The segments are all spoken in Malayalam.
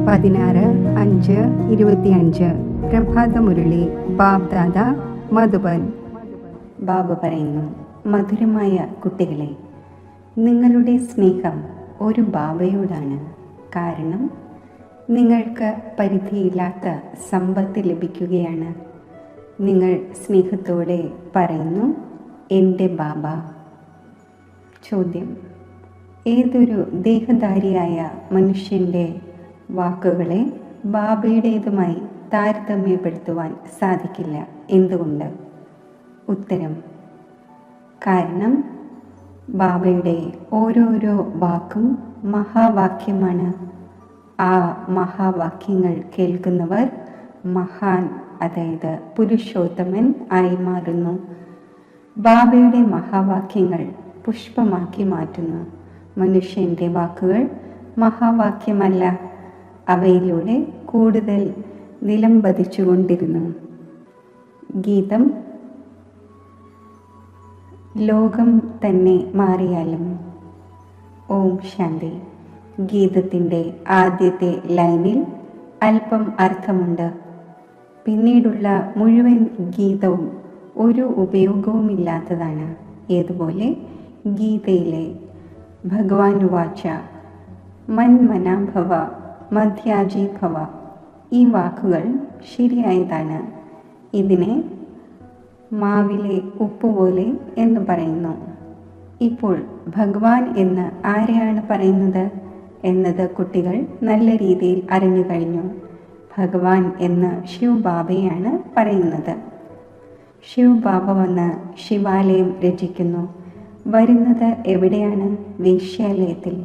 16:5:25 പ്രഭാതമുരളി ബാബ്ദാദ മധുബൻ. ബാബ പറയുന്നു, മധുരമായ കുട്ടികളെ, നിങ്ങളുടെ സ്നേഹം ഒരു ബാബയോടാണ്. കാരണം നിങ്ങൾക്ക് പരിധിയില്ലാത്ത സമ്പത്ത് ലഭിക്കുകയാണ്. നിങ്ങൾ സ്നേഹത്തോടെ പറയുന്നു, എൻ്റെ ബാബ. ചോദ്യം: ഏതൊരു ദേഹധാരിയായ മനുഷ്യൻ്റെ വാക്കുകളെ ബാബയുടേതുമായി താരതമ്യപ്പെടുത്തുവാൻ സാധിക്കില്ല. എന്തുകൊണ്ട്? ഉത്തരം: കാരണം ബാബയുടെ ഓരോരോ വാക്കും മഹാവാക്യമാണ്. ആ മഹാവാക്യങ്ങൾ കേൾക്കുന്നവർ മഹാൻ, അതായത് പുരുഷോത്തമൻ ആയി മാറുന്നു. ബാബയുടെ മഹാവാക്യങ്ങൾ പുഷ്പമാക്കി മാറ്റുന്നു. മനുഷ്യൻ്റെ വാക്കുകൾ മഹാവാക്യമല്ല, അവയിലൂടെ കൂടുതൽ നിലംപതിച്ചുകൊണ്ടിരുന്നു. ഗീതം: ലോകം തന്നെ മാറിയാലും. ഓം ശാന്തി. ഗീതത്തിൻ്റെ ആദ്യത്തെ ലൈനിൽ അല്പം അർത്ഥമുണ്ട്. പിന്നീടുള്ള മുഴുവൻ ഗീതവും ഒരു ഉപയോഗവുമില്ലാത്തതാണ്. ഏതുപോലെ ഗീതയിലെ ഭഗവാൻ വാച മന്മനാഭവ മധ്യാജി ഭവ, ഈ വാക്കുകൾ ശരിയായതാണ്. ഇതിനെ മാവിലെ ഉപ്പുപോലെ എന്ന് പറയുന്നു. ഇപ്പോൾ ഭഗവാൻ എന്ന് ആരെയാണ് പറയുന്നത് എന്നത് കുട്ടികൾ നല്ല രീതിയിൽ അറിഞ്ഞു കഴിഞ്ഞു. ഭഗവാൻ എന്ന് ശിവ് ബാബയാണ് പറയുന്നത്. ശിവ് ബാബ വന്ന് ശിവാലയം രചിക്കുന്നു. വരുന്നത് എവിടെയാണ്? വേശ്യാലയത്തിൽ.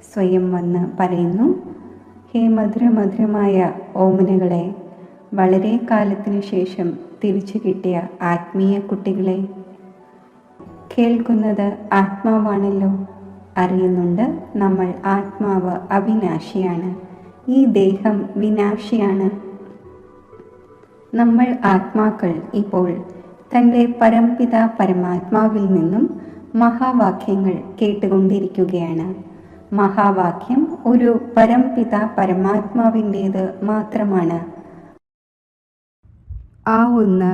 സ്വയം വന്ന് പറയുന്നു, ഹേ മധുരമധുരമായ ഓമനകളെ, വളരെ കാലത്തിനു ശേഷം തിരിച്ചു കിട്ടിയ ആത്മീയ കുട്ടികളെ, കേൾക്കുന്നത് ആത്മാവാണല്ലോ. അറിയുന്നുണ്ട് നമ്മൾ ആത്മാവ് അവിനാശിയാണ്, ഈ ദേഹം വിനാശിയാണ്. നമ്മൾ ആത്മാക്കൾ ഇപ്പോൾ തൻ്റെ പരംപിത പരമാത്മാവിൽ നിന്നും മഹാവാക്യങ്ങൾ കേട്ടുകൊണ്ടിരിക്കുകയാണ്. മഹാവാക്യം ഒരു പരംപിത പരമാത്മാവിൻ്റേത് മാത്രമാണ്. ആ ഒന്ന്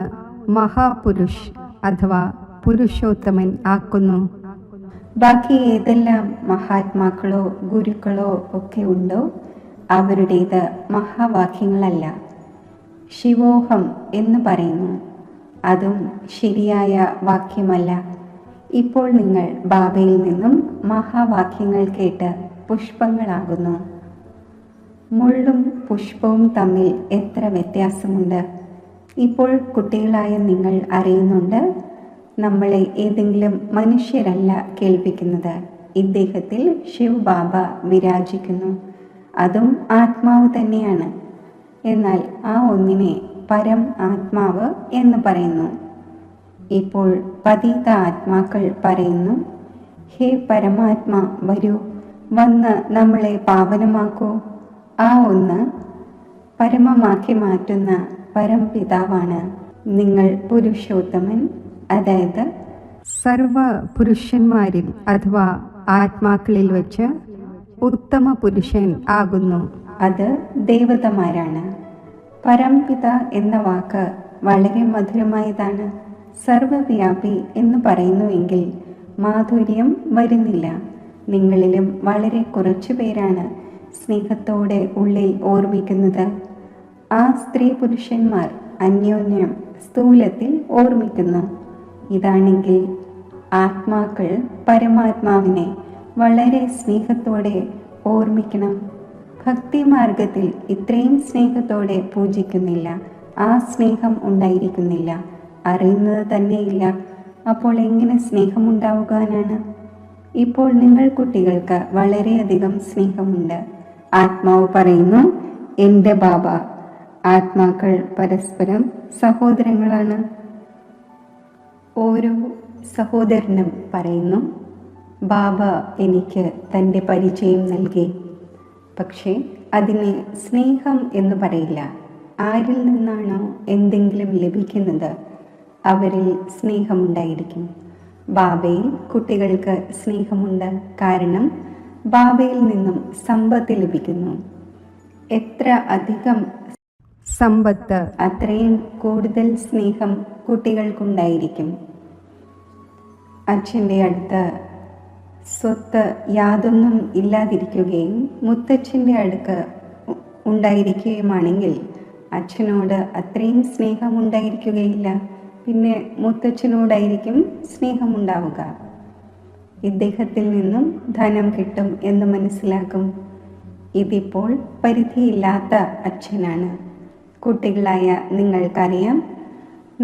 മഹാപുരുഷ് അഥവാ പുരുഷോത്തമൻ ആക്കുന്നു. ബാക്കി ഏതെല്ലാം മഹാത്മാക്കളോ ഗുരുക്കളോ ഒക്കെ ഉണ്ടോ, അവരുടേത് മഹാവാക്യങ്ങളല്ല. ശിവോഹം എന്ന് പറയുന്നു, അതും ശരിയായ വാക്യമല്ല. ഇപ്പോൾ നിങ്ങൾ ബാബയിൽ നിന്നും മഹാവാക്യങ്ങൾ കേട്ട് പുഷ്പങ്ങളാകുന്നു. മുള്ളും പുഷ്പവും തമ്മിൽ എത്ര വ്യത്യാസമുണ്ട്! ഇപ്പോൾ കുട്ടികളായ നിങ്ങൾ അറിയുന്നുണ്ട്, നമ്മളെ ഏതെങ്കിലും മനുഷ്യരല്ല കേൾപ്പിക്കുന്നത്. ഇദ്ദേഹത്തിൽ ശിവ് ബാബ വിരാജിക്കുന്നു, അതും ആത്മാവ് തന്നെയാണ്. എന്നാൽ ആ ഒന്നിനെ പരം ആത്മാവ് എന്ന് പറയുന്നു. ഇപ്പോൾ പതിത ആത്മാക്കൾ പറയുന്നു, ഹേ പരമാത്മാ, വരൂ, വന്ന് നമ്മളെ പാവനമാക്കൂ. ആ ഒന്ന് പരമമാക്കി മാറ്റുന്ന പരംപിതാവാണ്. നിങ്ങൾ പുരുഷോത്തമൻ, അതായത് സർവ പുരുഷന്മാരിൽ അഥവാ ആത്മാക്കളിൽ വെച്ച് ഉത്തമ പുരുഷൻ ആകുന്നു. അത് ദേവതമാരാണ്. പരംപിത എന്ന വാക്ക് വളരെ മധുരമായതാണ്. സർവവ്യാപി എന്ന് പറയുന്നുവെങ്കിൽ മാധുര്യം വരുന്നില്ല. നിങ്ങളിലും വളരെ കുറച്ചു പേരാണ് സ്നേഹത്തോടെ ഉള്ളിൽ ഓർമ്മിക്കുന്നത്. ആ സ്ത്രീ പുരുഷന്മാർ അന്യോന്യം സ്ഥൂലത്തിൽ ഓർമ്മിക്കുന്നു. ഇതാണെങ്കിൽ ആത്മാക്കൾ പരമാത്മാവിനെ വളരെ സ്നേഹത്തോടെ ഓർമ്മിക്കണം. ഭക്തി മാർഗത്തിൽ ഇത്രയും സ്നേഹത്തോടെ പൂജിക്കുന്നില്ല. ആ സ്നേഹം ഉണ്ടായിരിക്കുന്നില്ല, അറിയുന്നത് തന്നെയില്ല. അപ്പോൾ എങ്ങനെ സ്നേഹമുണ്ടാവുകാനാണ്? ഇപ്പോൾ നിങ്ങൾ കുട്ടികൾക്ക് വളരെയധികം സ്നേഹമുണ്ട്. ആത്മാവ് പറയുന്നു, എൻ്റെ ബാബ. ആത്മാക്കൾ പരസ്പരം സഹോദരങ്ങളാണ്. ഓരോ സഹോദരനും പറയുന്നു, ബാബ എനിക്ക് തൻ്റെ പരിചയം നൽകി. പക്ഷേ അതിനെ സ്നേഹം എന്ന് പറയില്ല. ആരിൽ നിന്നാണോ എന്തെങ്കിലും ലഭിക്കുന്നത് അവരിൽ സ്നേഹമുണ്ടായിരിക്കും. ബാബയിൽ കുട്ടികൾക്ക് സ്നേഹമുണ്ട്. കാരണം ബാബയിൽ നിന്നും സമ്പത്ത് ലഭിക്കുന്നു. എത്ര അധികം സമ്പത്ത്, അത്രയും കൂടുതൽ സ്നേഹം കുട്ടികൾക്കുണ്ടായിരിക്കും. അച്ഛൻ്റെ അടുത്ത് സ്വത്ത് യാതൊന്നും ഇല്ലാതിരിക്കുകയും മുത്തച്ഛൻ്റെ അടുക്ക് ഉണ്ടായിരിക്കുകയുമാണെങ്കിൽ അച്ഛനോട് അത്രയും സ്നേഹം ഉണ്ടായിരിക്കുകയില്ല. പിന്നെ മുത്തച്ഛനോടായിരിക്കും സ്നേഹമുണ്ടാവുക. ഇദ്ദേഹത്തിൽ നിന്നും ധനം കിട്ടും എന്ന് മനസ്സിലാക്കും. ഇതിപ്പോൾ പരിധിയില്ലാത്ത അച്ഛനാണ്. കുട്ടികളായ നിങ്ങൾക്കറിയാം,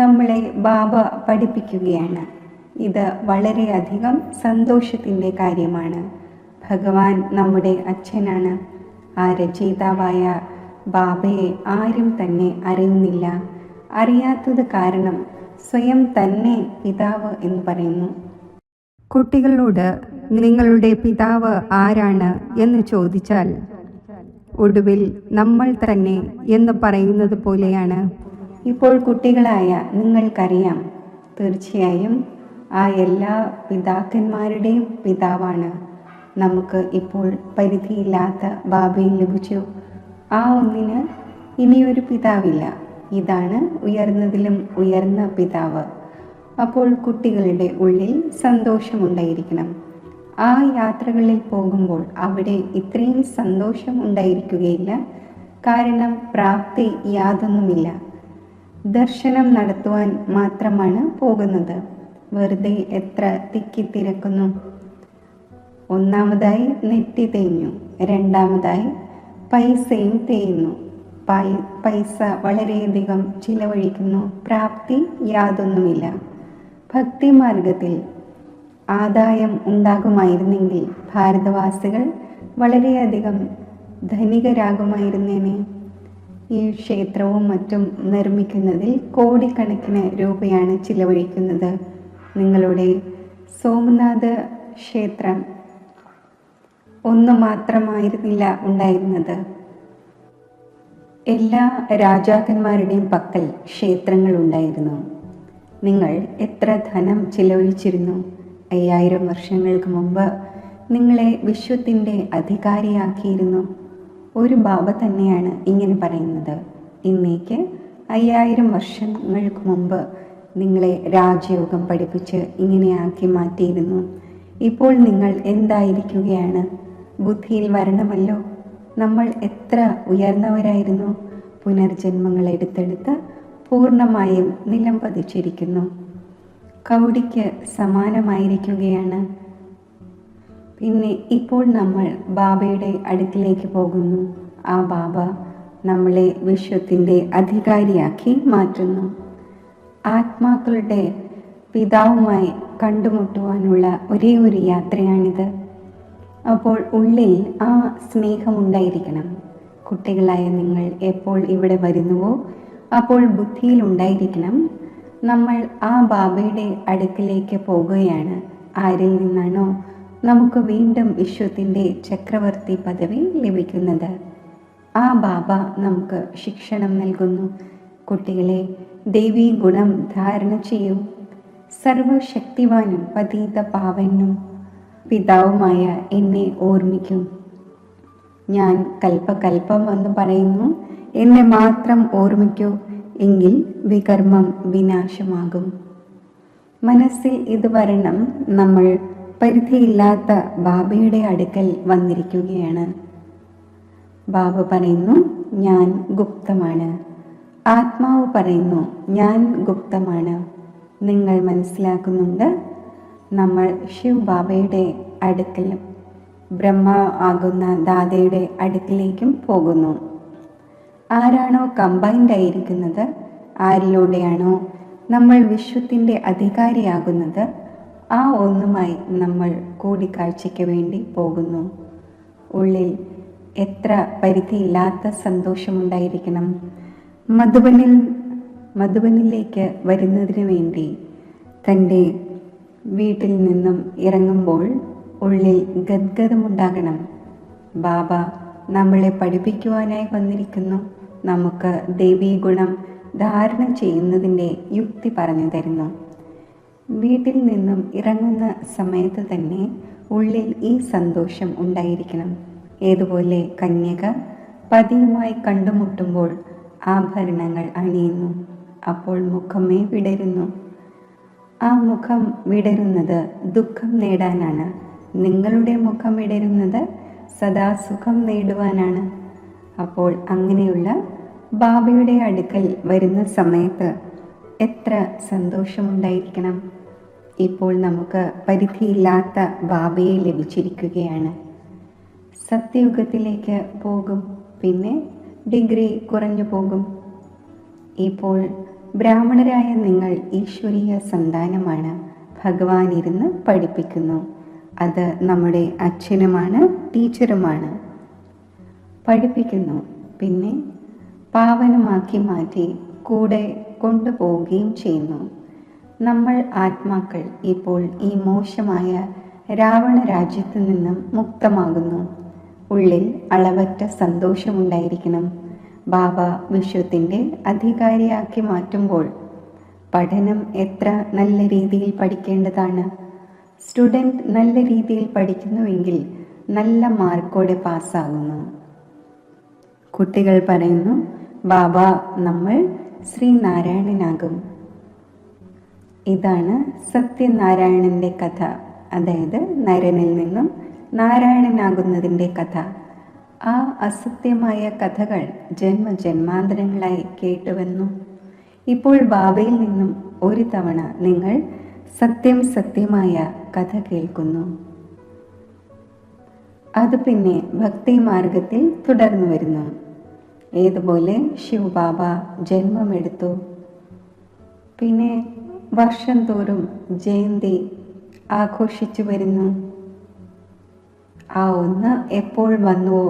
നമ്മളെ ബാബ പഠിപ്പിക്കുകയാണ്. ഇത് വളരെയധികം സന്തോഷത്തിൻ്റെ കാര്യമാണ്. ഭഗവാൻ നമ്മുടെ അച്ഛനാണ്. ആ രചയിതാവായ ബാബയെ ആരും തന്നെ അറിയുന്നില്ല. അറിയാത്തത് കാരണം സ്വയം തന്നെ പിതാവ് എന്ന് പറയുന്നു. കുട്ടികളോട് നിങ്ങളുടെ പിതാവ് ആരാണ് എന്ന് ചോദിച്ചാൽ ഒടുവിൽ നമ്മൾ തന്നെ എന്ന് പറയുന്നത് പോലെയാണ്. ഇപ്പോൾ കുട്ടികളായ നിങ്ങൾക്കറിയാം, തീർച്ചയായും ആ എല്ലാ പിതാക്കന്മാരുടെയും പിതാവാണ്. നമുക്ക് ഇപ്പോൾ പരിധിയില്ലാത്ത ബാബയെ ലഭിച്ചു. ആ ഒന്നിന് ഇനിയൊരു പിതാവില്ല. ഇതാണ് ഉയർന്നതിലും ഉയർന്ന പിതാവ്. അപ്പോൾ കുട്ടികളുടെ ഉള്ളിൽ സന്തോഷമുണ്ടായിരിക്കണം. ആ യാത്രകളിൽ പോകുമ്പോൾ അവിടെ ഇത്രയും സന്തോഷം ഉണ്ടായിരിക്കുകയില്ല. കാരണം പ്രാപ്തി യാതൊന്നുമില്ല. ദർശനം നടത്തുവാൻ മാത്രമാണ് പോകുന്നത്. വെറുതെ എത്ര തിക്കിത്തിരക്കുന്നു. ഒന്നാമതായി നെറ്റി തേഞ്ഞു, രണ്ടാമതായി പൈസയും തേയുന്നു. പൈസ വളരെയധികം ചിലവഴിക്കുന്നു. പ്രാപ്തി യാതൊന്നുമില്ല. ഭക്തിമാർഗത്തിൽ ആദായം ഉണ്ടാകുമായിരുന്നെങ്കിൽ ഭാരതവാസികൾ വളരെയധികം ധനികരാകുമായിരുന്നേനെ. ഈ ക്ഷേത്രവും മറ്റും നിർമ്മിക്കുന്നതിൽ കോടിക്കണക്കിന് രൂപയാണ് ചിലവഴിക്കുന്നത്. നിങ്ങളുടെ സോമനാഥ് ക്ഷേത്രം ഒന്ന് മാത്രമായിരുന്നില്ല ഉണ്ടായിരുന്നത്. എല്ലാ രാജാക്കന്മാരുടെയും പക്കൽ ക്ഷേത്രങ്ങൾ ഉണ്ടായിരുന്നു. നിങ്ങൾ എത്ര ധനം ചിലവഴിച്ചിരുന്നു? 5000 വർഷങ്ങൾക്ക് മുമ്പ് നിങ്ങളെ വിശ്വത്തിൻ്റെ അധികാരിയാക്കിയിരുന്നു. ഒരു ബാബ തന്നെയാണ് ഇങ്ങനെ പറയുന്നത്. ഇന്നേക്ക് 5000 വർഷങ്ങൾക്ക് മുമ്പ് നിങ്ങളെ രാജയോഗം പഠിപ്പിച്ച് ഇങ്ങനെയാക്കി മാറ്റിയിരുന്നു. ഇപ്പോൾ നിങ്ങൾ എന്തായിരിക്കുകയാണ്? ബുദ്ധിയിൽ വരണമല്ലോ. നമ്മൾ എത്ര ഉയർന്നവരായിരുന്നു. പുനർജന്മങ്ങൾ എടുത്തെടുത്ത് പൂർണ്ണമായും നിലം പതിച്ചിരിക്കുന്നു. കൗടിക്ക് സമാനമായിരിക്കുകയാണ്. പിന്നെ ഇപ്പോൾ നമ്മൾ ബാബയുടെ അടുക്കിലേക്ക് പോകുന്നു. ആ ബാബ നമ്മളെ വിശ്വത്തിൻ്റെ അധികാരിയാക്കി മാറ്റുന്നു. ആത്മാക്കളുടെ പിതാവുമായി കണ്ടുമുട്ടുവാനുള്ള ഒരേ ഒരു യാത്രയാണിത്. അപ്പോൾ ഉള്ളിൽ ആ സ്നേഹമുണ്ടായിരിക്കണം. കുട്ടികളായ നിങ്ങൾ എപ്പോൾ ഇവിടെ വരുന്നുവോ അപ്പോൾ ബുദ്ധിയിൽ ഉണ്ടായിരിക്കണം, നമ്മൾ ആ ബാബയുടെ അടുക്കിലേക്ക് പോകുകയാണ്. ആരിൽ നിന്നാണോ നമുക്ക് വീണ്ടും വിശ്വത്തിൻ്റെ ചക്രവർത്തി പദവി ലഭിക്കുന്നത്, ആ ബാബ നമുക്ക് ശിക്ഷണം നൽകുന്നു. കുട്ടികളെ, ദേവീ ഗുണം ധാരണ ചെയ്യൂ. സർവശക്തിവാനും പതീത പാവനും പിതാവുമായ എന്നെ ഓർമ്മിക്കും. ഞാൻ കൽപ്പകൽപ്പം വന്ന് പറയുന്നു, എന്നെ മാത്രം ഓർമ്മിക്കൂ, എങ്കിൽ വികർമ്മം വിനാശമാകും. മനസ്സിൽ ഇത് വരണം. നമ്മൾ പരിധിയില്ലാത്ത ബാബയുടെ അടുക്കൽ വന്നിരിക്കുകയാണ്. ബാബ പറയുന്നു, ഞാൻ ഗുപ്തമാണ്. ആത്മാവ് പറയുന്നു, ഞാൻ ഗുപ്തമാണ്. നിങ്ങൾ മനസ്സിലാക്കുന്നുണ്ട്, നമ്മൾ ശിവ് ബാബയുടെ അടുക്കലും ബ്രഹ്മ ആകുന്ന ദാദയുടെ അടുക്കിലേക്കും പോകുന്നു. ആരാണോ കമ്പൈൻഡ് ആയിരിക്കുന്നത്, ആരിലൂടെയാണോ നമ്മൾ വിശ്വത്തിൻ്റെ അധികാരിയാകുന്നത്, ആ ഒന്നുമായി നമ്മൾ കൂടിക്കാഴ്ചയ്ക്ക് വേണ്ടി പോകുന്നു. ഉള്ളിൽ എത്ര പരിധിയില്ലാത്ത സന്തോഷമുണ്ടായിരിക്കണം. മധുബനിലേക്ക് വരുന്നതിന് വേണ്ടി തൻ്റെ വീട്ടിൽ നിന്നും ഇറങ്ങുമ്പോൾ ഉള്ളിൽ ഗദ്ഗതമുണ്ടാകണം. ബാബ നമ്മളെ പഠിപ്പിക്കുവാനായി വന്നിരിക്കുന്നു. നമുക്ക് ദേവീ ഗുണം ധാരണ ചെയ്യുന്നതിൻ്റെ യുക്തി പറഞ്ഞു തരുന്നു. വീട്ടിൽ നിന്നും ഇറങ്ങുന്ന സമയത്ത് തന്നെ ഉള്ളിൽ ഈ സന്തോഷം ഉണ്ടായിരിക്കണം. ഏതുപോലെ കന്യക പതിയുമായി കണ്ടുമുട്ടുമ്പോൾ ആഭരണങ്ങൾ അണിയുന്നു. അപ്പോൾ മുഖമേ വിടരുന്നു. ആ മുഖം വിടരുന്നത് ദുഃഖം നേടാനാണ്. നിങ്ങളുടെ മുഖം വിടരുന്നത് സദാ സുഖം നേടുവാനാണ്. അപ്പോൾ അങ്ങനെയുള്ള ബാബയുടെ അടുക്കൽ വരുന്ന സമയത്ത് എത്ര സന്തോഷമുണ്ടായിരിക്കണം. ഇപ്പോൾ നമുക്ക് പരിധിയില്ലാത്ത ബാബയെ ലഭിച്ചിരിക്കുകയാണ്. സത്യയുഗത്തിലേക്ക് പോകും, പിന്നെ ഡിഗ്രി കുറഞ്ഞു പോകും. ഇപ്പോൾ ബ്രാഹ്മണരായ നിങ്ങൾ ഈശ്വരീയ സന്താനമാണ്. ഭഗവാൻ ഇരുന്ന് പഠിപ്പിക്കുന്നു. അത് നമ്മുടെ അച്ഛനുമാണ്, ടീച്ചറുമാണ്. പഠിപ്പിക്കുന്നു, പിന്നെ പാവനമാക്കി മാറ്റി കൂടെ കൊണ്ടുപോവുകയും ചെയ്യുന്നു. നമ്മൾ ആത്മാക്കൾ ഇപ്പോൾ ഈ മോശമായ രാവണ രാജ്യത്തു നിന്നും മുക്തമാകുന്നു. ഉള്ളിൽ അളവറ്റ സന്തോഷമുണ്ടായിരിക്കണം. ബാബ വിശ്വത്തിൻ്റെ അധികാരിയാക്കി മാറ്റുമ്പോൾ പഠനം എത്ര നല്ല രീതിയിൽ പഠിക്കേണ്ടതാണ്. സ്റ്റുഡൻറ് നല്ല രീതിയിൽ പഠിക്കുന്നുവെങ്കിൽ നല്ല മാർക്കോടെ പാസ്സാകുന്നു. കുട്ടികൾ പറയുന്നു, ബാബ നമ്മൾ ശ്രീനാരായണനാകും. ഇതാണ് സത്യനാരായണൻ്റെ കഥ, അതായത് നരനിൽ നിന്നും നാരായണനാകുന്നതിൻ്റെ കഥ. ആ അസത്യമായ കഥകൾ ജന്മജന്മാന്തരങ്ങളായി കേട്ടുവന്നു. ഇപ്പോൾ ബാബയിൽ നിന്നും ഒരു തവണ നിങ്ങൾ സത്യമായ കഥ കേൾക്കുന്നു. അത് പിന്നെ ഭക്തി മാർഗത്തിൽ തുടർന്നു വരുന്നു. ഏതുപോലെ ശിവബാബ ജന്മമെടുത്തു, പിന്നെ വർഷം തോറും ജയന്തി ആഘോഷിച്ചു വരുന്നു. ആ ഒന്ന് എപ്പോൾ വന്നുവോ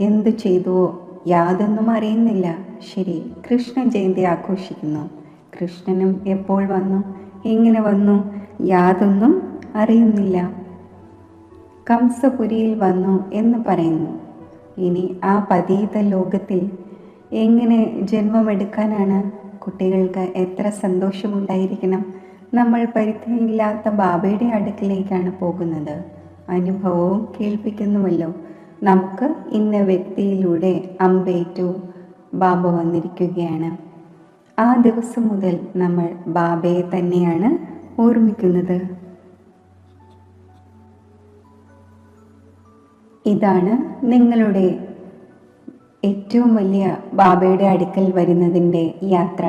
എന്തു ചെയ്തുവോ യാതൊന്നും അറിയുന്നില്ല. ശരി, കൃഷ്ണ ജയന്തി ആഘോഷിക്കുന്നു. കൃഷ്ണനും എപ്പോൾ വന്നു, എങ്ങനെ വന്നു, യാതൊന്നും അറിയുന്നില്ല. കംസപുരിയിൽ വന്നു എന്ന് പറയുന്നു. ഇനി ആ പതീത ലോകത്തിൽ എങ്ങനെ ജന്മമെടുക്കാനാണ്? കുട്ടികൾക്ക് എത്ര സന്തോഷമുണ്ടായിരിക്കണം. നമ്മൾ പരിധിയില്ലാത്ത ബാബയുടെ അടുക്കിലേക്കാണ് പോകുന്നത്. അനുഭവവും കേൾപ്പിക്കുന്നുവല്ലോ. നമുക്ക് ഇന്ന വ്യക്തിയിലൂടെ അമ്പേറ്റു ബാബ വന്നിരിക്കുകയാണ്. ആ ദിവസം മുതൽ നമ്മൾ ബാബയെ തന്നെയാണ് ഓർമ്മിക്കുന്നത്. ഇതാണ് നിങ്ങളുടെ ഏറ്റവും വലിയ ബാബയുടെ അടുക്കൽ വരുന്നതിൻ്റെ യാത്ര.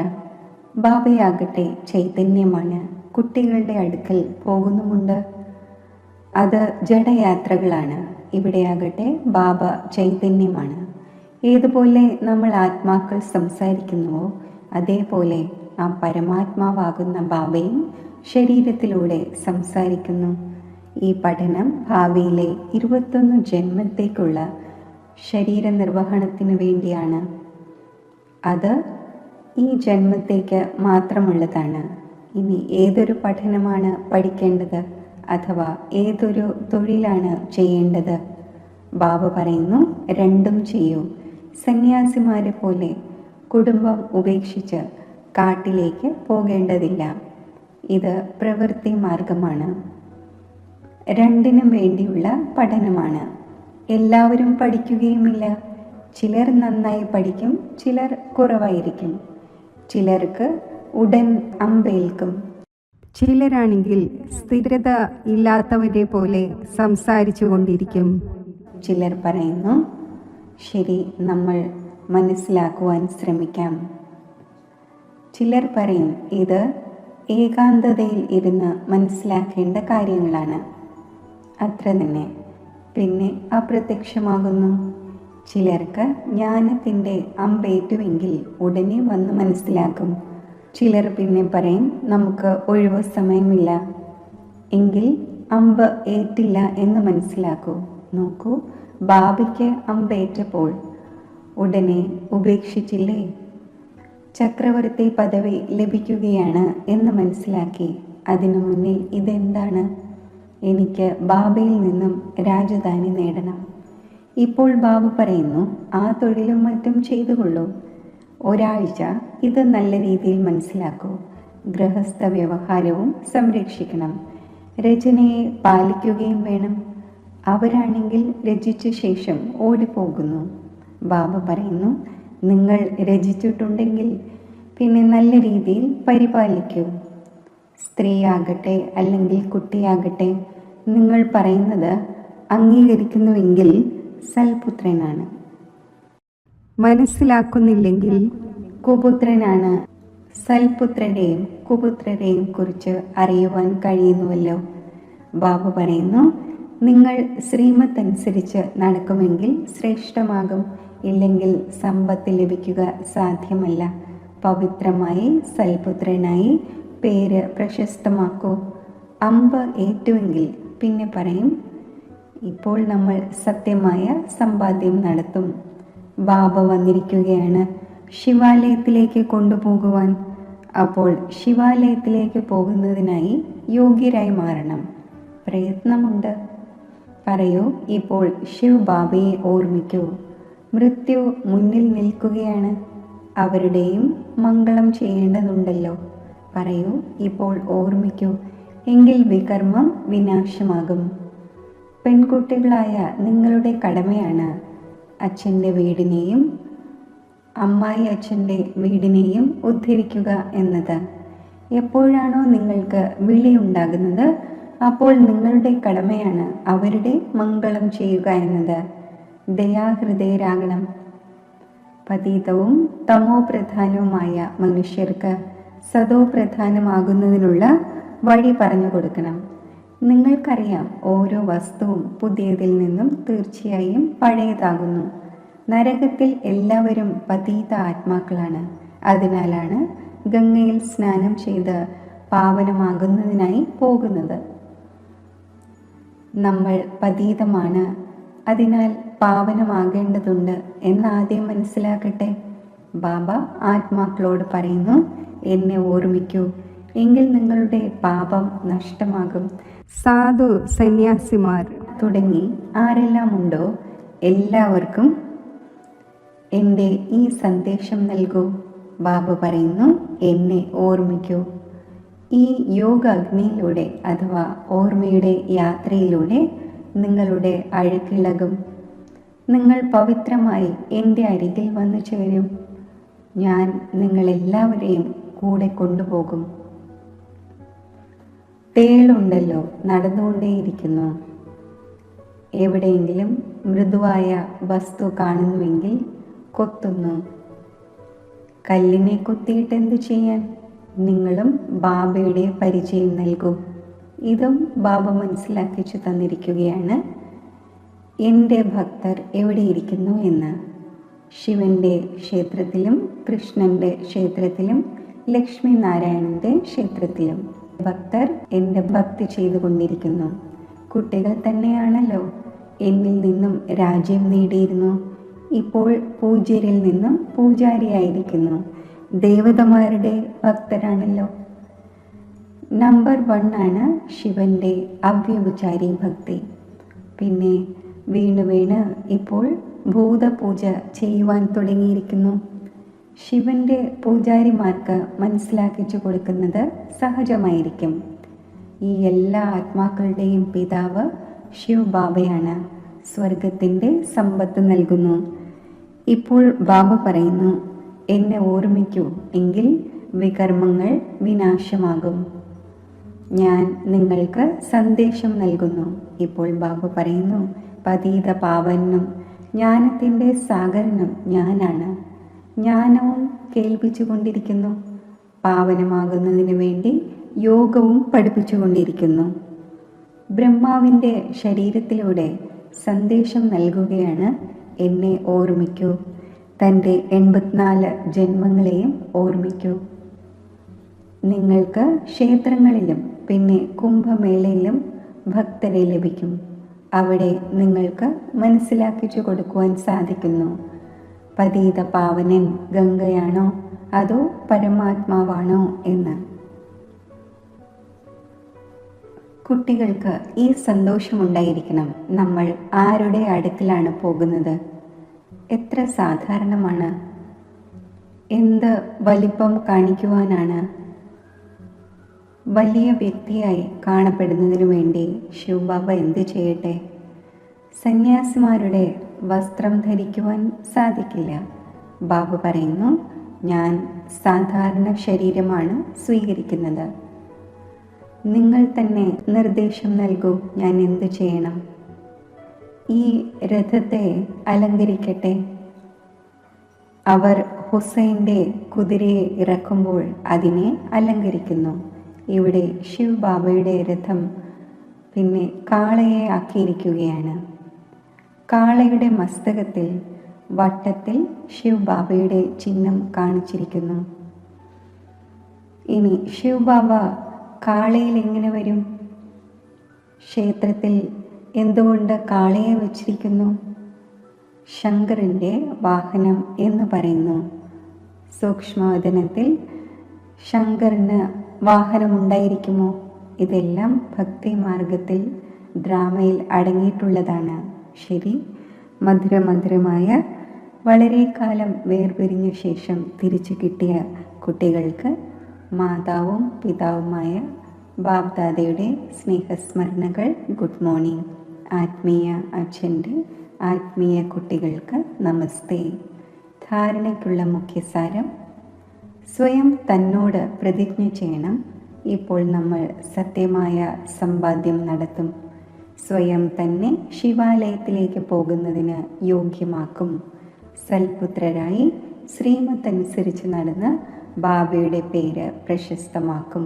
ബാബയാകട്ടെ ചൈതന്യമാണ്. കുട്ടികളുടെ അടുക്കൽ പോകുന്നുമുണ്ട്. അത് ജഡയാത്രകളാണ്. ഇവിടെയാകട്ടെ ബാബ ചൈതന്യമാണ്. ഏതുപോലെ നമ്മൾ ആത്മാക്കൾ സംസാരിക്കുന്നുവോ അതേപോലെ ആ പരമാത്മാവാകുന്ന ബാബയും ശരീരത്തിലൂടെ സംസാരിക്കുന്നു. ഈ പഠനം ഭാവിയിലെ 21 ജന്മത്തേക്കുള്ള ശരീര നിർവഹണത്തിന് വേണ്ടിയാണ്. അത് ഈ ജന്മത്തേക്ക് മാത്രമുള്ളതാണ്. ഇനി ഏതൊരു പഠനമാണ് പഠിക്കേണ്ടത്, അഥവാ ഏതൊരു തൊഴിലാണ് ചെയ്യേണ്ടത്? ബാബ പറയുന്നു, രണ്ടും ചെയ്യൂ. സന്യാസിമാരെ പോലെ കുടുംബം ഉപേക്ഷിച്ച് കാട്ടിലേക്ക് പോകേണ്ടതില്ല. ഇത് പ്രവൃത്തി മാർഗമാണ്. രണ്ടിനും വേണ്ടിയുള്ള പഠനമാണ്. എല്ലാവരും പഠിക്കുകയുമില്ല. ചിലർ നന്നായി പഠിക്കും, ചിലർ കുറവായിരിക്കും. ചിലർക്ക് ഉടൻ അമ്പേൽക്കും. ചിലരാണെങ്കിൽ സ്ഥിരത ഇല്ലാത്തവരെ പോലെ സംസാരിച്ചു കൊണ്ടിരിക്കും. ചിലർ പറയുന്നു, ശരി, നമ്മൾ മനസ്സിലാക്കുവാൻ ശ്രമിക്കാം. ചിലർ പറയും, ഇത് ഏകാന്തതയിൽ ഇരുന്ന് മനസ്സിലാക്കേണ്ട കാര്യങ്ങളാണ്. അത്ര തന്നെ. പിന്നെ അപ്രത്യക്ഷമാകുന്നു. ചിലർക്ക് ജ്ഞാനത്തിൻ്റെ അമ്പേറ്റുവെങ്കിൽ ഉടനെ വന്ന് മനസ്സിലാക്കും. ചിലർ പിന്നെ പറയും, നമുക്ക് ഒഴിവ് സമയമില്ല, എങ്കിൽ അമ്പ് ഏറ്റില്ല എന്ന് മനസ്സിലാക്കൂ. നോക്കൂ, ബാബയ്ക്ക് അമ്പേറ്റപ്പോൾ ഉടനെ ഉപേക്ഷിച്ചില്ലേ? ചക്രവർത്തി പദവി ലഭിക്കുകയാണ് എന്ന് മനസ്സിലാക്കി. അതിനു മുന്നിൽ ഇതെന്താണ്? എനിക്ക് ബാബയിൽ നിന്നും രാജധാനി നേടണം. ഇപ്പോൾ ബാബ പറയുന്നു, ആ തൊഴിലും മറ്റും ചെയ്തുകൊള്ളൂ. ഒരാഴ്ച ഇത് നല്ല രീതിയിൽ മനസ്സിലാക്കൂ. ഗൃഹസ്ഥ വ്യവഹാരവും സംരക്ഷിക്കണം. രചനയെ പാലിക്കുകയും വേണം. അവരാണെങ്കിൽ രചിച്ച ശേഷം ഓടിപ്പോകുന്നു. ബാബ പറയുന്നു, നിങ്ങൾ രചിച്ചിട്ടുണ്ടെങ്കിൽ പിന്നെ നല്ല രീതിയിൽ പരിപാലിക്കൂ. സ്ത്രീയാകട്ടെ അല്ലെങ്കിൽ കുട്ടിയാകട്ടെ, നിങ്ങൾ പറയുന്നത് അംഗീകരിക്കുന്നുവെങ്കിൽ സൽപുത്രനാണ്. മനസ്സിലാക്കുന്നില്ലെങ്കിൽ കുപുത്രനാണ്. സൽപുത്രരെയും കുപുത്രരെയും കുറിച്ച് അറിയുവാൻ കഴിയുന്നുവല്ലോ. ബാബ പറയുന്നു, നിങ്ങൾ ശ്രീമത്തനുസരിച്ച് നടക്കുമെങ്കിൽ ശ്രേഷ്ഠമാകും, ഇല്ലെങ്കിൽ സമ്പത്ത് ലഭിക്കുക സാധ്യമല്ല. പവിത്രമായി സൽപുത്രനായി പേര് പ്രശസ്തമാക്കൂ. അമ്പ് ഏറ്റുവെങ്കിൽ പിന്നെ പറയും, ഇപ്പോൾ നമ്മൾ സത്യമായ സമ്പാദ്യം നടത്തും. ബാബ വന്നിരിക്കുകയാണ് ശിവാലയത്തിലേക്ക് കൊണ്ടുപോകുവാൻ. അപ്പോൾ ശിവാലയത്തിലേക്ക് പോകുന്നതിനായി യോഗ്യരായി മാറണം. പ്രയത്നമുണ്ട്. പറയൂ, ഇപ്പോൾ ശിവ് ബാബയെ ഓർമ്മിക്കൂ. മൃത്യു മുന്നിൽ നിൽക്കുകയാണ്. അവരുടെയും മംഗളം ചെയ്യേണ്ടതുണ്ടല്ലോ. പറയൂ, ഇപ്പോൾ ഓർമ്മിക്കൂ, എങ്കിൽ വികർമ്മം വിനാശമാകും. പെൺകുട്ടികളായ നിങ്ങളുടെ കടമയാണ് അച്ഛൻ്റെ വീടിനെയും അമ്മായി അച്ഛൻ്റെ വീടിനെയും ഉദ്ധരിക്കുക എന്നത്. എപ്പോഴാണോ നിങ്ങൾക്ക് വിളിയുണ്ടാകുന്നത്, അപ്പോൾ നിങ്ങളുടെ കടമയാണ് അവരുടെ മംഗളം ചെയ്യുക എന്നത്. ദയാഹൃദയരാകണം. പതീതവും തമോ പ്രധാനവുമായ മനുഷ്യർക്ക് സതോ പ്രധാനമാകുന്നതിനുള്ള വഴി പറഞ്ഞു കൊടുക്കണം. നിങ്ങൾക്കറിയാം, ഓരോ വസ്തുവും പുതിയതിൽ നിന്നും തീർച്ചയായും പഴയതാകുന്നു. നരകത്തിൽ എല്ലാവരും പതീത ആത്മാക്കളാണ്. അതിനാലാണ് ഗംഗയിൽ സ്നാനം ചെയ്ത് പാവനമാകുന്നതിനായി പോകുന്നത്. നമ്മൾ പതീതമാണ്, അതിനാൽ പാവനമാകേണ്ടതുണ്ട് എന്നാദ്യം മനസ്സിലാക്കട്ടെ. ബാബ ആത്മാക്കളോട് പറയുന്നു, എന്നെ ഓർമ്മിക്കൂ, എങ്കിൽ നിങ്ങളുടെ പാപം നഷ്ടമാകും. സാധു സന്യാസിമാർ തുടങ്ങി ആരെല്ലാം ഉണ്ടോ എല്ലാവർക്കും എൻ്റെ ഈ സന്ദേശം നൽകൂ. ബാബ പറയുന്നു, എന്നെ ഓർമ്മിക്കൂ. ഈ യോഗ അഗ്നിയിലൂടെ അഥവാ ഓർമ്മയുടെ യാത്രയിലൂടെ നിങ്ങളുടെ അഴുക്കിളകും. നിങ്ങൾ പവിത്രമായി എൻ്റെ അരികിൽ വന്നു ചേരും. ഞാൻ നിങ്ങളെല്ലാവരെയും കൂടെ കൊണ്ടുപോകും. തേളുണ്ടല്ലോ, നടന്നുകൊണ്ടേയിരിക്കുന്നു. എവിടെയെങ്കിലും മൃദുവായ വസ്തു കാണുന്നുവെങ്കിൽ കൊത്തുന്നു. കല്ലിനെ കൊത്തിയിട്ട് എന്തു ചെയ്യാൻ? നിങ്ങളും ബാബയുടെ പരിചയം നൽകൂ. ഇതും ബാബ മനസ്സിലാക്കിച്ചു തന്നിരിക്കുകയാണ്. എൻ്റെ ഭക്തർ എവിടെയിരിക്കുന്നു എന്ന്. ശിവന്റെ ക്ഷേത്രത്തിലും കൃഷ്ണന്റെ ക്ഷേത്രത്തിലും ലക്ഷ്മി നാരായണന്റെ ക്ഷേത്രത്തിലും ഭക്തർ എൻ്റെ ഭക്തി ചെയ്തുകൊണ്ടിരിക്കുന്നു. കുട്ടികൾ തന്നെയാണല്ലോ. എന്നിൽ നിന്നും രാജ്യം നേടിയിരുന്നു. ഇപ്പോൾ പൂജ്യരിൽ നിന്നും പൂജാരിയായിരിക്കുന്നു. ദേവതമാരുടെ ഭക്തരാണല്ലോ. നമ്പർ 1 ആണ് ശിവന്റെ അവ്യഭിചാരി ഭക്തി. പിന്നെ വീണ് വീണ് ഇപ്പോൾ ഭൂതപൂജ ചെയ്യുവാൻ തുടങ്ങിയിരിക്കുന്നു. ശിവന്റെ പൂജാരിമാർക്ക് മനസ്സിലാക്കിച്ചു കൊടുക്കുന്നത് സഹജമായിരിക്കും. ഈ എല്ലാ ആത്മാക്കളുടെയും പിതാവ് ശിവ് ബാബയാണ്. സ്വർഗത്തിൻ്റെ സമ്പത്ത് നൽകുന്നു. ഇപ്പോൾ ബാബ പറയുന്നു, എന്നെ ഓർമ്മിക്കൂ, എങ്കിൽ വികർമ്മങ്ങൾ വിനാശമാകും. ഞാൻ നിങ്ങൾക്ക് സന്ദേശം നൽകുന്നു. ഇപ്പോൾ ബാബ പറയുന്നു, പതീത പാവനും ജ്ഞാനത്തിൻ്റെ സാഗരനും ഞാനാണ്. ജ്ഞാനവും കേൾപ്പിച്ചു കൊണ്ടിരിക്കുന്നു. പാവനമാകുന്നതിന് വേണ്ടി യോഗവും പഠിപ്പിച്ചുകൊണ്ടിരിക്കുന്നു. ബ്രഹ്മാവിൻ്റെ ശരീരത്തിലൂടെ സന്ദേശം നൽകുകയാണ്, എന്നെ ഓർമ്മിക്കൂ. തൻ്റെ 84 ജന്മങ്ങളെയും ഓർമ്മിക്കൂ. നിങ്ങൾക്ക് ക്ഷേത്രങ്ങളിലും പിന്നെ കുംഭമേളയിലും ഭക്തരെ ലഭിക്കും. അവിടെ നിങ്ങൾക്ക് മനസ്സിലാക്കിച്ചു കൊടുക്കുവാൻ സാധിക്കുന്നു. പതീത പാവനൻ ഗംഗയാണോ അതോ പരമാത്മാവാണോ എന്ന്. കുട്ടികൾക്ക് ഈ സന്തോഷമുണ്ടായിരിക്കണം. നമ്മൾ ആരുടെ അടുക്കലാണ് പോകുന്നത്? എത്ര സാധാരണമാണ്. എന്ത് വലിപ്പം കാണിക്കുവാനാണ്? വലിയ വ്യക്തിയായി കാണപ്പെടുന്നതിനു വേണ്ടി ശിവബാബ എന്ത് ചെയ്യട്ടെ? സന്യാസിമാരുടെ വസ്ത്രം ധരിക്കുവാൻ സാധിക്കില്ല. ബാബ പറയുന്നു, ഞാൻ സാധാരണ ശരീരമാണ് സ്വീകരിക്കുന്നത്. നിങ്ങൾ തന്നെ നിർദ്ദേശം നൽകൂ, ഞാൻ എന്തു ചെയ്യണം? ഈ രഥത്തെ അലങ്കരിക്കട്ടെ. അവർ ഹുസൈൻ്റെ കുതിരയെ ഇറക്കുമ്പോൾ അതിനെ അലങ്കരിക്കുന്നു. ഇവിടെ ശിവ് ബാബയുടെ രഥം പിന്നെ കാളയെ ആക്കിയിരിക്കുകയാണ്. കാളയുടെ മസ്തകത്തിൽ വട്ടത്തിൽ ശിവ് ബാബയുടെ ചിഹ്നം കാണിച്ചിരിക്കുന്നു. ഇനി ശിവ് ബാബ കാളയിൽ എങ്ങനെ വരും? ക്ഷേത്രത്തിൽ എന്തുകൊണ്ട് കാളയെ വച്ചിരിക്കുന്നു? ശങ്കറിൻ്റെ വാഹനം എന്ന് പറയുന്നു. സൂക്ഷ്മവദനത്തിൽ ശങ്കറിന് വാഹനമുണ്ടായിരിക്കുമോ? ഇതെല്ലാം ഭക്തി മാർഗത്തിൽ ഡ്രാമയിൽ അടങ്ങിയിട്ടുള്ളതാണ്. ശരി, മധുരമധുരമായ വളരെ കാലം വേർപിരിഞ്ഞ ശേഷം തിരിച്ചു കിട്ടിയ കുട്ടികൾക്ക് മാതാവും പിതാവുമായ ബാബ്ദാദയുടെ സ്നേഹസ്മരണകൾ. Good morning. ആത്മീയ അച്ഛൻ്റെ ആത്മീയ കുട്ടികൾക്ക് നമസ്തേ. ധാരണയ്ക്കുള്ള മുഖ്യസാരം: സ്വയം തന്നോട് പ്രതിജ്ഞ ചെയ്യണം, ഇപ്പോൾ നമ്മൾ സത്യമായ സമ്പാദ്യം നടത്തും. സ്വയം തന്നെ ശിവാലയത്തിലേക്ക് പോകുന്നതിന് യോഗ്യമാക്കും. സൽപുത്രരായി ശ്രീമത്തനുസരിച്ച് നടന്ന് ബാബയുടെ പേര് പ്രശസ്തമാക്കും.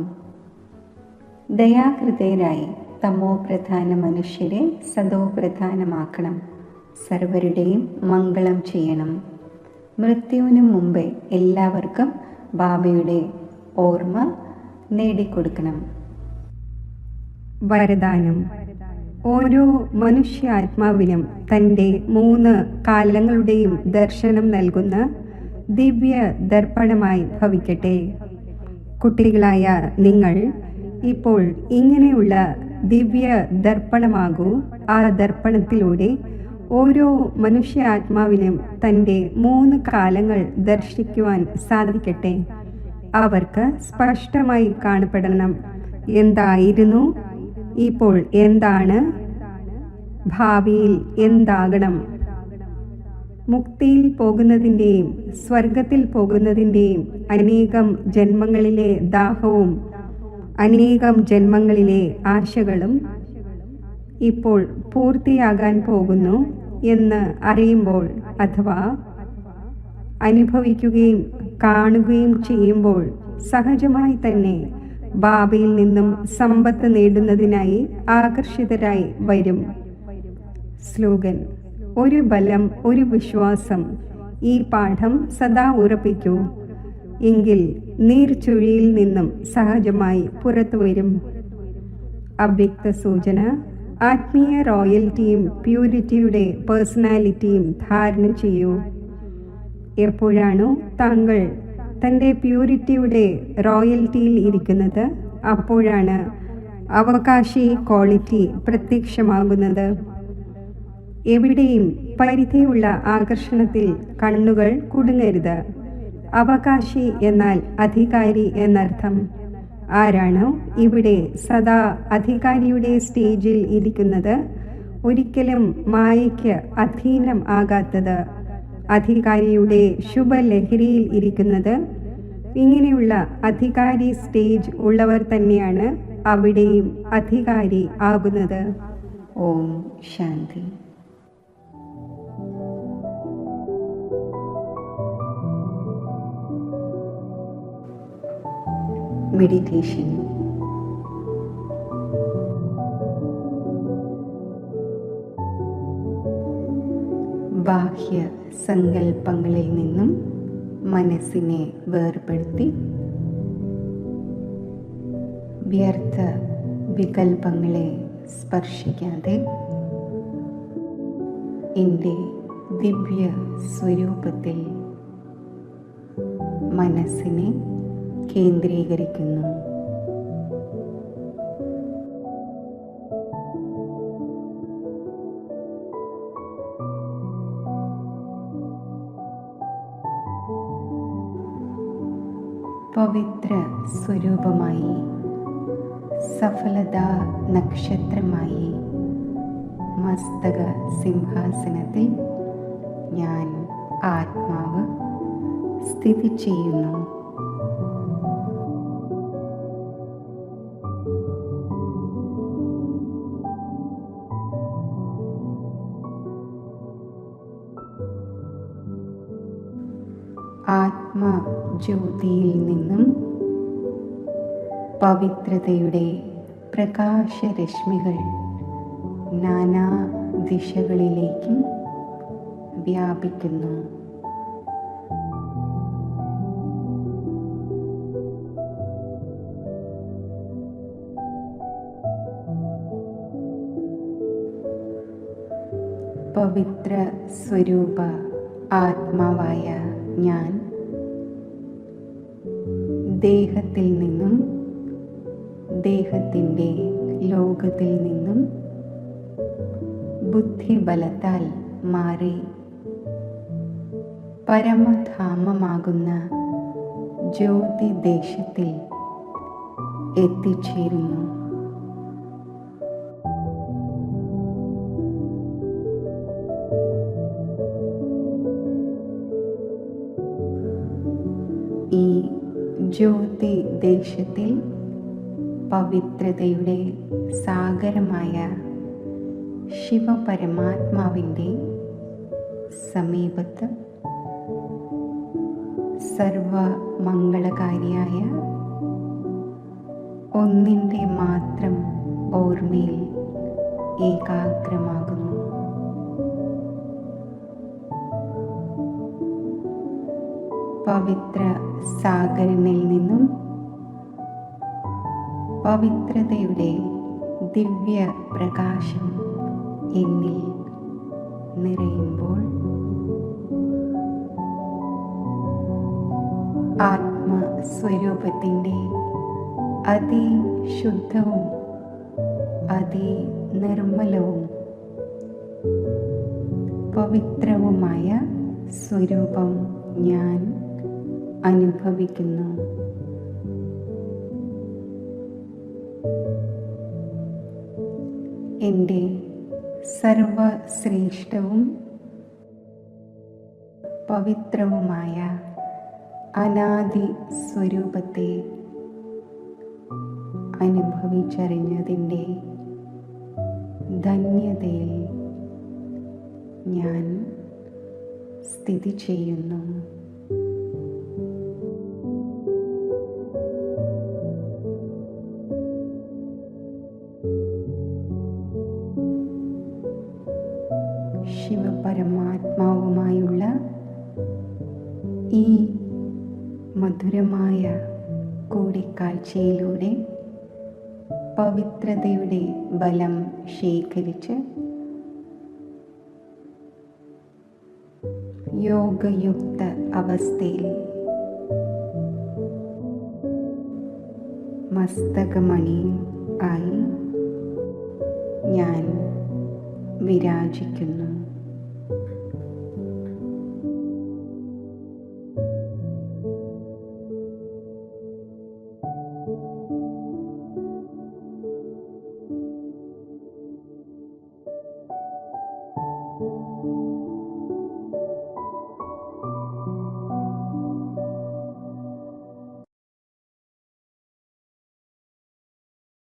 ദയാഹൃദയരായി തമോ പ്രധാന മനുഷ്യരെ സദോ പ്രധാനമാക്കണം. സർവരുടെയും മംഗളം ചെയ്യണം. മൃത്യുവിന് മുമ്പേ എല്ലാവർക്കും ബാബയുടെ ഓർമ്മ നേടിക്കൊടുക്കണം. വരദാനം: ഓരോ മനുഷ്യാത്മാവിനും തൻ്റെ 3 കാലങ്ങളുടെയും ദർശനം നൽകുന്ന ദിവ്യ ദർപ്പണമായി ഭവിക്കട്ടെ. കുട്ടികളായ നിങ്ങൾ ഇപ്പോൾ ഇങ്ങനെയുള്ള ദിവ്യ ദർപ്പണമാകൂ. ആ ദർപ്പണത്തിലൂടെ ഓരോ മനുഷ്യാത്മാവിനും തൻ്റെ 3 കാലങ്ങൾ ദർശിക്കുവാൻ സാധിക്കട്ടെ. അവർക്ക് സ്പഷ്ടമായി കാണപ്പെടണം. എന്തായിരുന്നു, ഇപ്പോൾ എന്താണ്, ഭാവിയിൽ എന്താകണം. മുക്തിയിൽ പോകുന്നതിൻ്റെയും സ്വർഗത്തിൽ പോകുന്നതിൻ്റെയും അനേകം ജന്മങ്ങളിലെ ദാഹവും അനേകം ജന്മങ്ങളിലെ ആശകളും ഇപ്പോൾ പൂർത്തിയാകാൻ പോകുന്നു എന്ന് അറിയുമ്പോൾ, അഥവാ അനുഭവിക്കുകയും കാണുകയും ചെയ്യുമ്പോൾ സഹജമായി തന്നെ ബാബയിൽ നിന്നും സമ്പത്ത് നേടുന്നതിനായി ആകർഷിതരായി വരും. സ്ലോഗൻ: ഒരു ബലം, ഒരു വിശ്വാസം. ഈ പാഠം സദാ ഉറപ്പിക്കൂ, എങ്കിൽ നീർച്ചുഴിയിൽ നിന്നും സഹജമായി പുറത്തു വരും. അവ്യക്ത സൂചന: ആത്മീയ റോയൽറ്റിയും പ്യൂരിറ്റിയുടെ പേഴ്സണാലിറ്റിയും ധാരണ ചെയ്യൂ. എപ്പോഴാണോ താങ്കൾ തൻ്റെ പ്യൂരിറ്റിയുടെ റോയൽറ്റിയിൽ ഇരിക്കുന്നത്, അപ്പോഴാണ് അവകാശി ക്വാളിറ്റി പ്രത്യക്ഷമാകുന്നത്. എവിടെയും പരിധിയുള്ള ആകർഷണത്തിൽ കണ്ണുകൾ കുടുങ്ങരുത്. അവകാശി എന്നാൽ അധികാരി എന്നർത്ഥം. ആരാണോ ഇവിടെ സദാ അധികാരിയുടെ സ്റ്റേജിൽ ഇരിക്കുന്നത്, ഒരിക്കലും മായയ്ക്ക് അധീനം ആകാത്തത്, അധികാരിയുടെ ശുഭലഹരിയിൽ ഇരിക്കുന്നത്, ഇങ്ങനെയുള്ള അധികാരി സ്റ്റേജ് ഉള്ളവർ തന്നെയാണ് അവിടെയും അധികാരി ആകുന്നത്. ഓം ശാന്തി. മെഡിറ്റേഷൻ. ബാഹ്യ സങ്കല്പങ്ങളിൽ നിന്നും മനസ്സിനെ വേർപെടുത്തി വ്യർത്ഥ വികൽപ്പങ്ങളെ സ്പർശിക്കാതെ എൻ്റെ ദിവ്യ സ്വരൂപത്തിൽ മനസ്സിനെ കേന്ദ്രീകരിക്കുന്നു. പവിത്ര സ്വരൂപമായി, സഫലതാ നക്ഷത്രമായി മസ്തക സിംഹാസനത്തിൽ ഞാൻ ആത്മാവ് സ്ഥിതി ചെയ്യുന്നു. ആത്മജ്യോതിയിൽ നിന്നും പവിത്രതയുടെ പ്രകാശരശ്മികൾ നാനാ ദിശകളിലേക്കും വ്യാപിക്കുന്നു. പവിത്ര സ്വരൂപ ആത്മാവായ ഞാൻ ദേഹത്തിൽ നിന്നും ദേഹത്തിൻ്റെ ലോകത്തിൽ നിന്നും ബുദ്ധിബലത്താൽ മാറി പരമധാമമാകുന്ന ജ്യോതിദേശത്തിൽ എത്തിച്ചേരുന്നു. ഈ ജ്യോതിദേശത്തിൽ പവിത്രതയുടെ സാഗരമായ ശിവപരമാത്മാവിൻ്റെ സമീപത്ത് സർവമംഗളകാരിയായ ഒന്നിൻ്റെ മാത്രം ഓർമ്മയിൽ ഏകാഗ്രമാകുന്നു. പവിത്ര സാഗരനിൽ നിന്നും പവിത്രതയുടെ ദിവ്യ പ്രകാശം എന്നിൽ നിറയുമ്പോൾ ആത്മസ്വരൂപത്തിൻ്റെ അതിശുദ്ധവും അതിനിർമ്മലവും പവിത്രവുമായ സ്വരൂപം ഞാൻ അനുഭവിക്കുന്നു. എൻ്റെ സർവശ്രേഷ്ഠവും പവിത്രവുമായ അനാദി സ്വരൂപത്തെ അനുഭവിച്ചറിഞ്ഞതിൻ്റെ ധന്യതയിൽ ഞാൻ സ്ഥിതി ചെയ്യുന്നു. ശിവപരമാത്മാവുമായുള്ള ഈ മധുരമായ കൂടിക്കാഴ്ചയിലൂടെ പവിത്രതയുടെ ബലം ശേഖരിച്ച് യോഗയുക്ത അവസ്ഥയിൽ മസ്തകമണിയിൽ ആയി ഞാൻ വിരാജിക്കുന്നു.